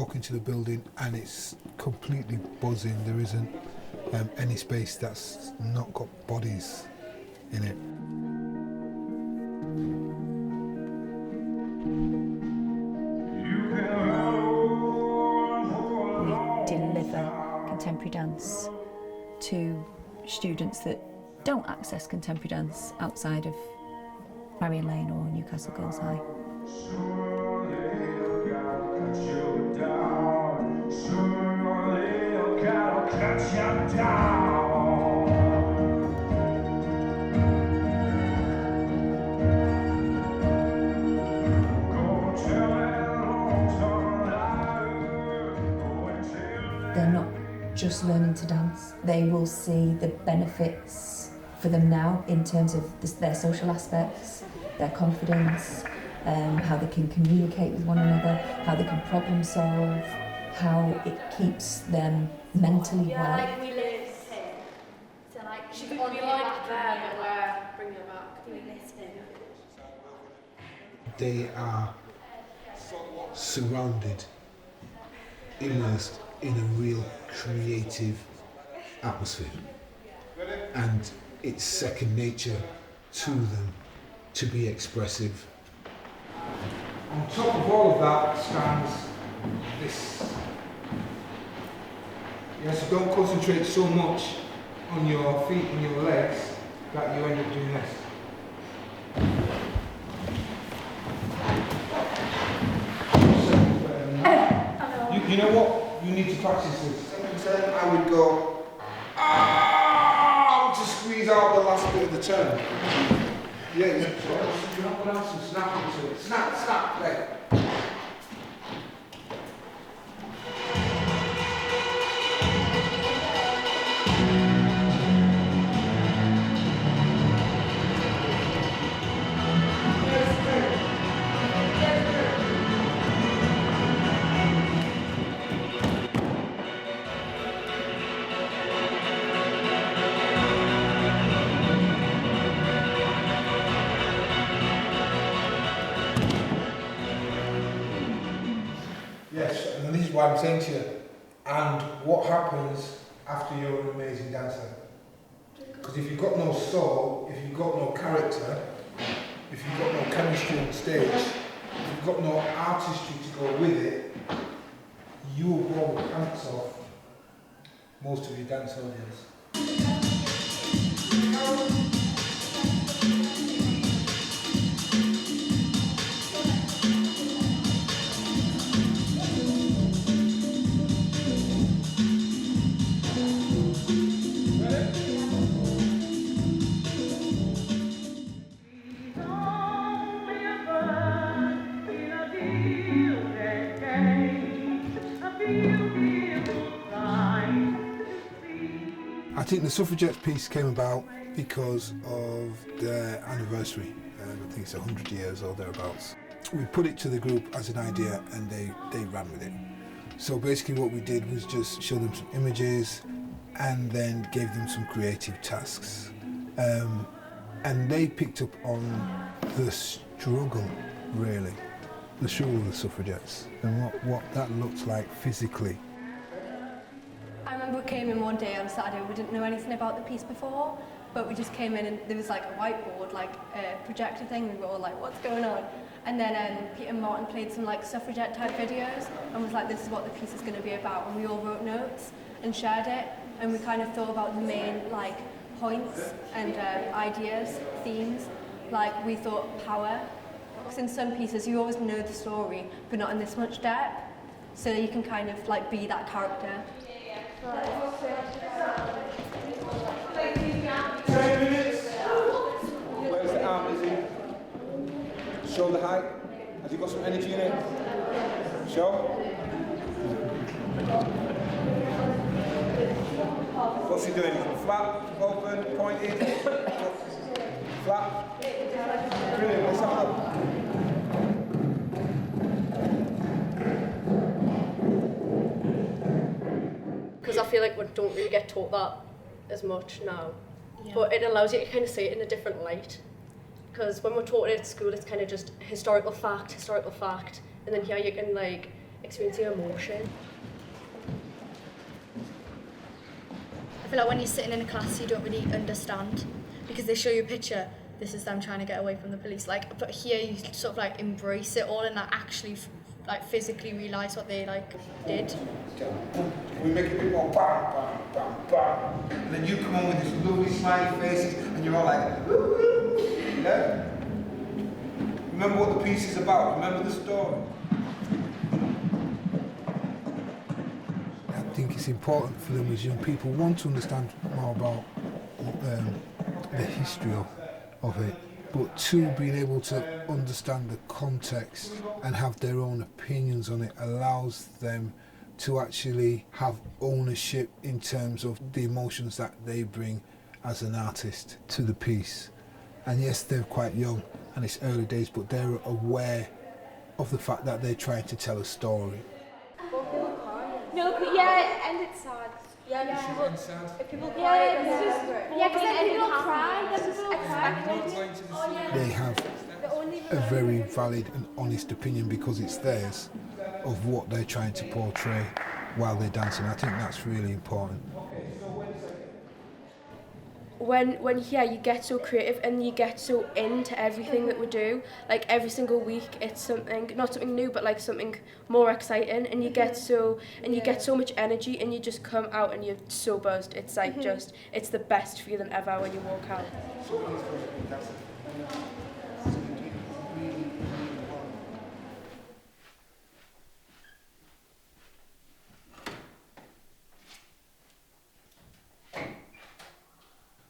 walk into the building and it's completely buzzing. There isn't any space that's not got bodies in it. We deliver contemporary dance to students that don't access contemporary dance outside of Marion Lane or Newcastle Girls High. They're not just learning to dance. They will see the benefits for them now in terms of their social aspects, their confidence, how they can communicate with one another, how they can problem solve, how it keeps them mentally well. Like we live here. So like she's on the like there, but we're bringing it back. We listen. They are surrounded, immersed in a real creative atmosphere, and it's second nature to them to be expressive. On top of all of that stands this. So don't concentrate so much on your feet and your legs that you end up doing this. You know what? You need to practice this. Second time I would go, to squeeze out the last bit of the turn. Yeah, you're not going to have some snap into it. Snap, snap, like. Yes, and this is what I'm saying to you. And what happens after you're an amazing dancer? Because if you've got no soul, if you've got no character, if you've got no chemistry on stage, if you've got no artistry to go with it, you will blow the pants off most of your dance audience. I think the suffragettes piece came about because of their anniversary. I think it's 100 years or thereabouts. We put it to the group as an idea and they ran with it. So basically what we did was just show them some images and then gave them some creative tasks. And they picked up on the struggle, really, the struggle of the suffragettes and what that looked like physically. I remember we came in one day on Saturday, we didn't know anything about the piece before, but we just came in and there was like a whiteboard, like a projector thing, and we were all like, what's going on? And then Peter and Martin played some like suffragette type videos and was like, this is what the piece is going to be about, and we all wrote notes and shared it, and we kind of thought about the main like points and ideas, themes. Like we thought power, because in some pieces you always know the story, but not in this much depth, so you can kind of like be that character. 10 minutes. Where's the arm, Izzy? Shoulder height. Has he got some energy in it? Show. What's he doing? Flat, open, pointed, flat. Brilliant, let's have a look. Because I feel like we don't really get taught that as much now. Yeah. But it allows you to kind of see it in a different light. Because when we're taught it at school, it's kind of just historical fact, and then here you can like experiencing emotion. I feel like when you're sitting in a class you don't really understand because they show you a picture, this is them trying to get away from the police, like, but here you sort of like embrace it all and like actually like physically realise what they like did. We make it a bit more bam, bam, bam, bam. And then you come on with these lovely smiley faces and you're all like, woo, yeah? Remember what the piece is about, remember the story. I think it's important for them as young people, one, to understand more about the history of it, but two, being able to understand the context and have their own opinions on it allows them to actually have ownership in terms of the emotions that they bring as an artist to the piece. And yes, they're quite young and it's early days, but they're aware of the fact that they're trying to tell a story. No, yeah, and it's sad. Yeah, if people cry, because then people cry, then people expect it. They have a very valid and honest opinion because it's theirs of what they're trying to portray while they're dancing. I think that's really important. When yeah, you get so creative and you get so into everything that we do, like every single week it's something, not something new, but like something more exciting, and you get so much energy and you just come out and you're so buzzed. It's like just, it's the best feeling ever when you walk out.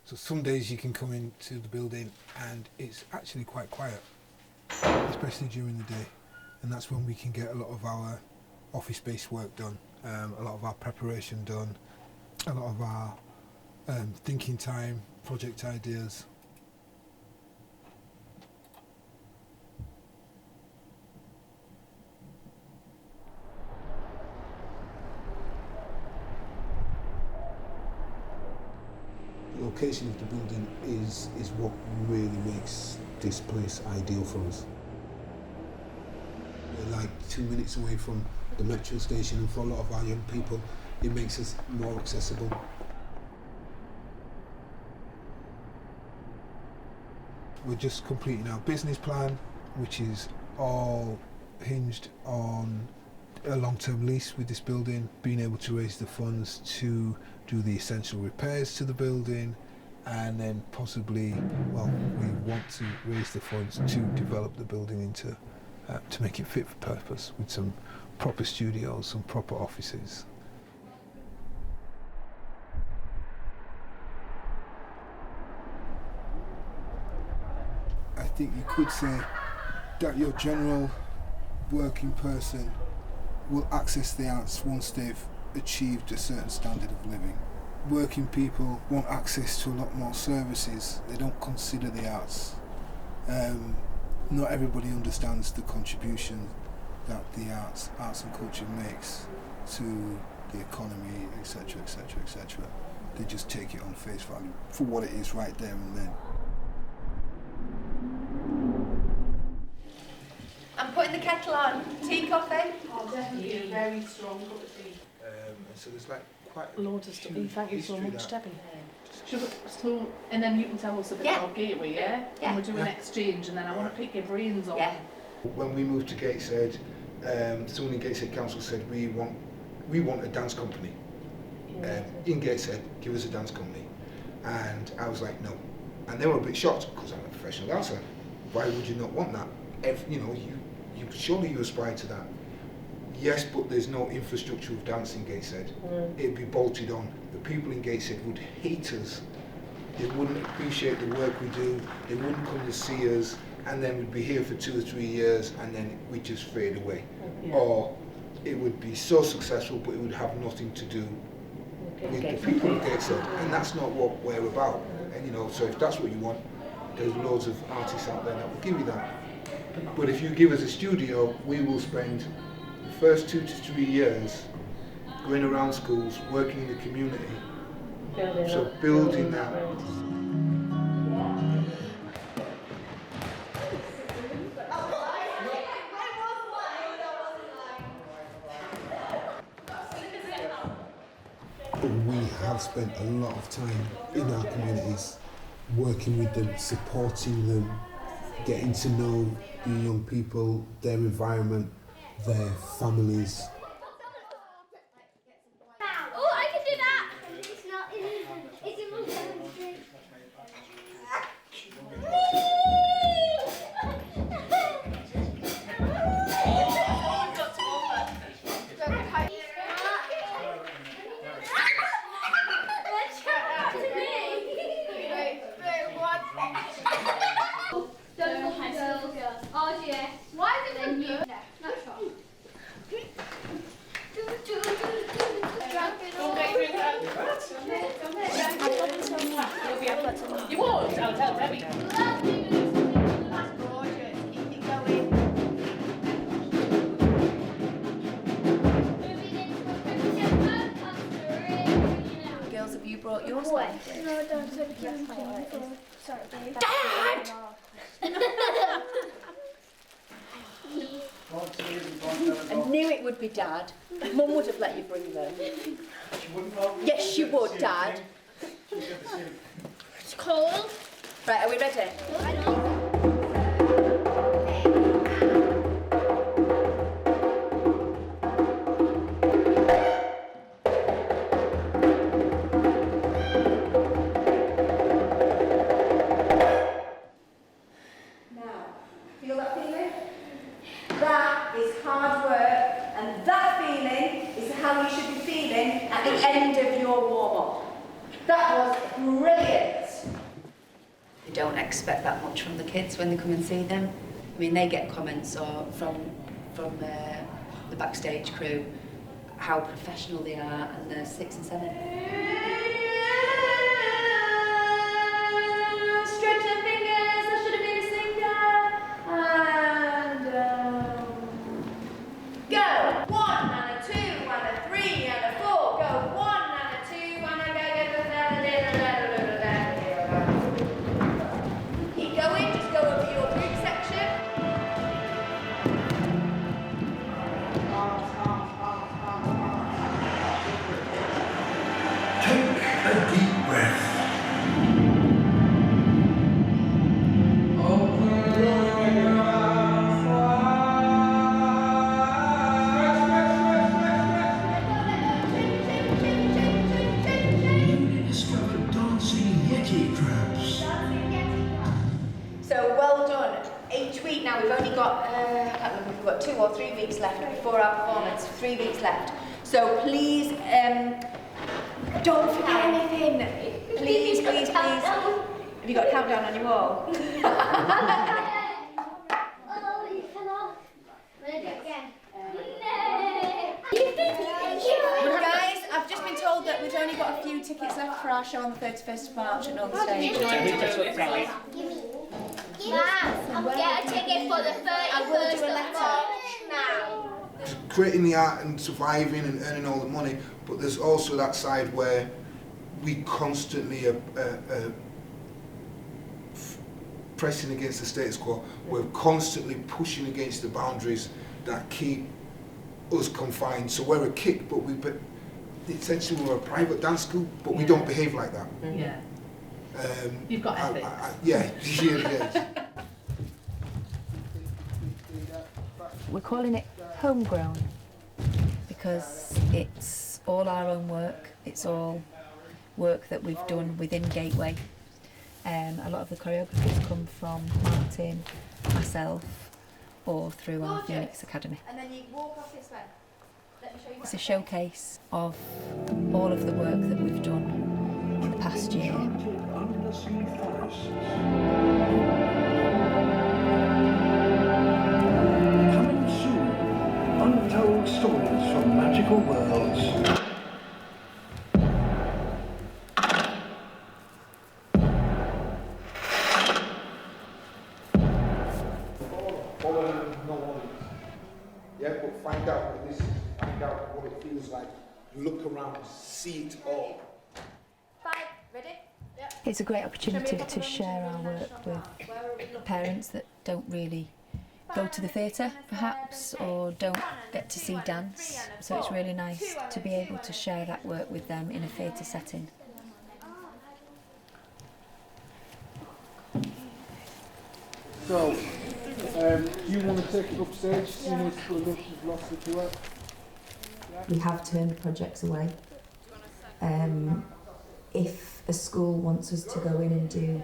So some days you can come into the building and it's actually quite quiet, especially during the day. And that's when we can get a lot of our office-based work done, a lot of our preparation done, a lot of our thinking time, project ideas. The location of the building is what really makes this place ideal for us. We're like 2 minutes away from the metro station, and for a lot of our young people it makes us more accessible. We're just completing our business plan, which is all hinged on a long-term lease with this building, being able to raise the funds to do the essential repairs to the building, and then possibly, well, we want to raise the funds to develop the building into, to make it fit for purpose with some proper studios, some proper offices. I think you could say that your general working person will access the arts once they've achieved a certain standard of living. Working people want access to a lot more services. They don't consider the arts. Not everybody understands the contribution that the arts and culture makes to the economy, etc., etc., etc. They just take it on face value for what it is right there and then. I'm putting the kettle on. Tea, coffee? Oh, definitely a very strong cup of tea. So there's like quite Loads of stuff. Thank you so much, Debbie. Sugar. So, and then you can tell us a bit about Gateway, yeah? Yeah. And we'll do an exchange, and then I want to pick your brains on. Yeah. When we moved to Gateshead, someone in Gateshead Council said, we want a dance company. In Gateshead, give us a dance company. And I was like, no. And they were a bit shocked, because I'm a professional dancer. Why would you not want that? Surely you aspire to that. Yes, but there's no infrastructure of dance in Gateshead. It'd be bolted on. The people in Gateshead would hate us. They wouldn't appreciate the work we do. They wouldn't come to see us, and then we'd be here for 2 or 3 years, and then we'd just fade away. Yeah. Or it would be so successful, but it would have nothing to do with the people of Gateshead, and that's not what we're about. And so if that's what you want, there's loads of artists out there that will give you that. But if you give us a studio, we will spend the first 2 to 3 years going around schools, working in the community, building that. spent a lot of time in our communities, working with them, supporting them, getting to know the young people, their environment, their families. Oh, I can do that! It's not, it's in my street. You won't, I'll tell Debbie. Girls, have you brought yours back? No, don't say the Sorry, Dad! I knew it would be Dad. Mum would have let you bring them. Yes, she would, Dad. It's cold. Right, are we ready? Now, feel that feeling? That is hard work, and that feeling is how you should be feeling at the end of your warm-up. That was brilliant. You don't expect that much from the kids when they come and see them. I mean, they get comments from the backstage crew, how professional they are, and they're 6 and 7. Stretch their fingers, I should have been a singer. And go. 1 and a 2 and a 3 and a 4. Go 1 and a 2 and a keep going, just go over your group section. Take a deep breath. Newly discovered dancing yeti crabs. So well done. Each week now, we've only got, I can't remember if we've got 2 or 3 weeks left before our performance. 3 weeks left. So please, don't forget anything. Please, please, please. Have you got a countdown on your wall? Oh, you cannot. Ready again. Guys, I've just been told that we've only got a few tickets left for our show on the 31st of March at Northern Stage. I'll get a ticket for the 31st of March now. Creating the art and surviving and earning all the money, but there's also that side where we constantly are pressing against the status quo. We're constantly pushing against the boundaries that keep us confined. So we're a kick, but essentially we're a private dance school, but we don't behave like that. Yeah. You've got ethics. Yeah. We're calling it homegrown because it's all our own work. It's all work that we've done within Gateway. A lot of the choreographies come from Martin, myself, or through our Phoenix Academy. And then you walk off this way. Let me show you. It's a showcase of all of the work that we've done in the past year. Undersea forests. Coming soon, untold stories from magical worlds. Yeah, but find out what this is, find out what it feels like, look around, see it all. 5, ready? Yep. It's a great opportunity to share our work with parents that don't really go to the theatre perhaps, or don't get to see dance. So it's really nice to be able to share that work with them in a theatre setting. So, do you want to take it upstage? You need to look at lots of the work. We have turned projects away. If a school wants us to go in and do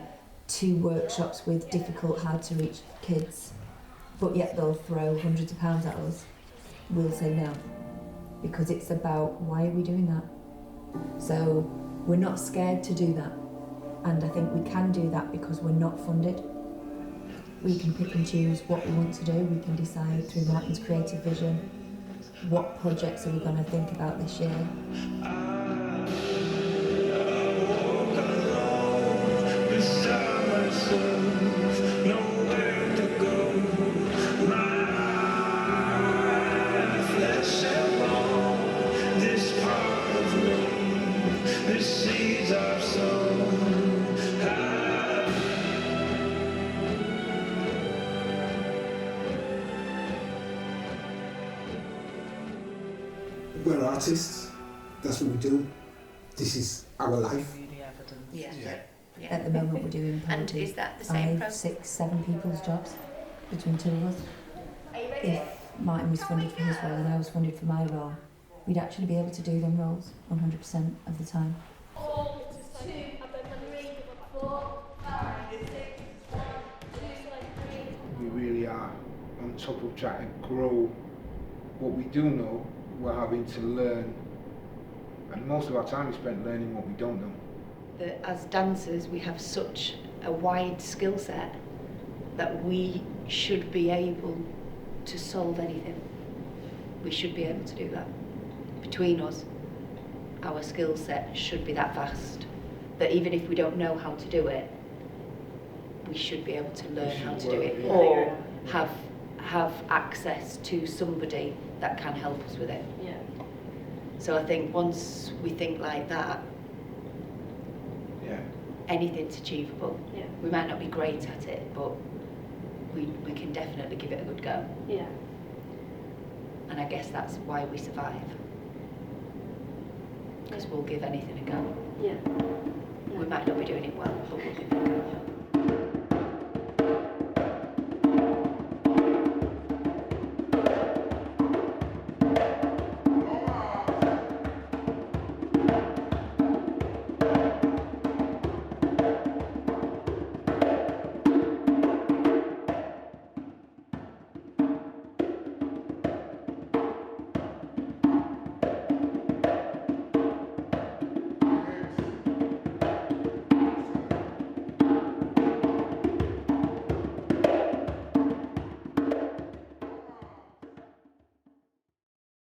2 workshops with difficult, hard to reach kids, but yet they'll throw hundreds of pounds at us, we'll say no. Because it's about, why are we doing that? So we're not scared to do that. And I think we can do that because we're not funded. We can pick and choose what we want to do. We can decide through Martin's creative vision, what projects are we going to think about this year. We're artists, that's what we do. This is our life. Yeah. At the moment we're doing And probably is that the same 5, 6, 7 people's jobs between 2 of us. If Martin was funded for his role and I was funded for my role, we'd actually be able to do them roles 100% of the time. We really are on top of trying to grow what we do know. We're having to learn, and most of our time is spent learning what we don't know. That as dancers we have such a wide skill set that we should be able to solve anything. We should be able to do that. Between us, our skill set should be that vast that even if we don't know how to do it, we should be able to learn how to do it, or have access to somebody that can help us with it. Yeah. So I think once we think like that, anything's achievable. Yeah. We might not be great at it, but we can definitely give it a good go. Yeah. And I guess that's why we survive. Because we'll give anything a go. Yeah. We might not be doing it well, but we'll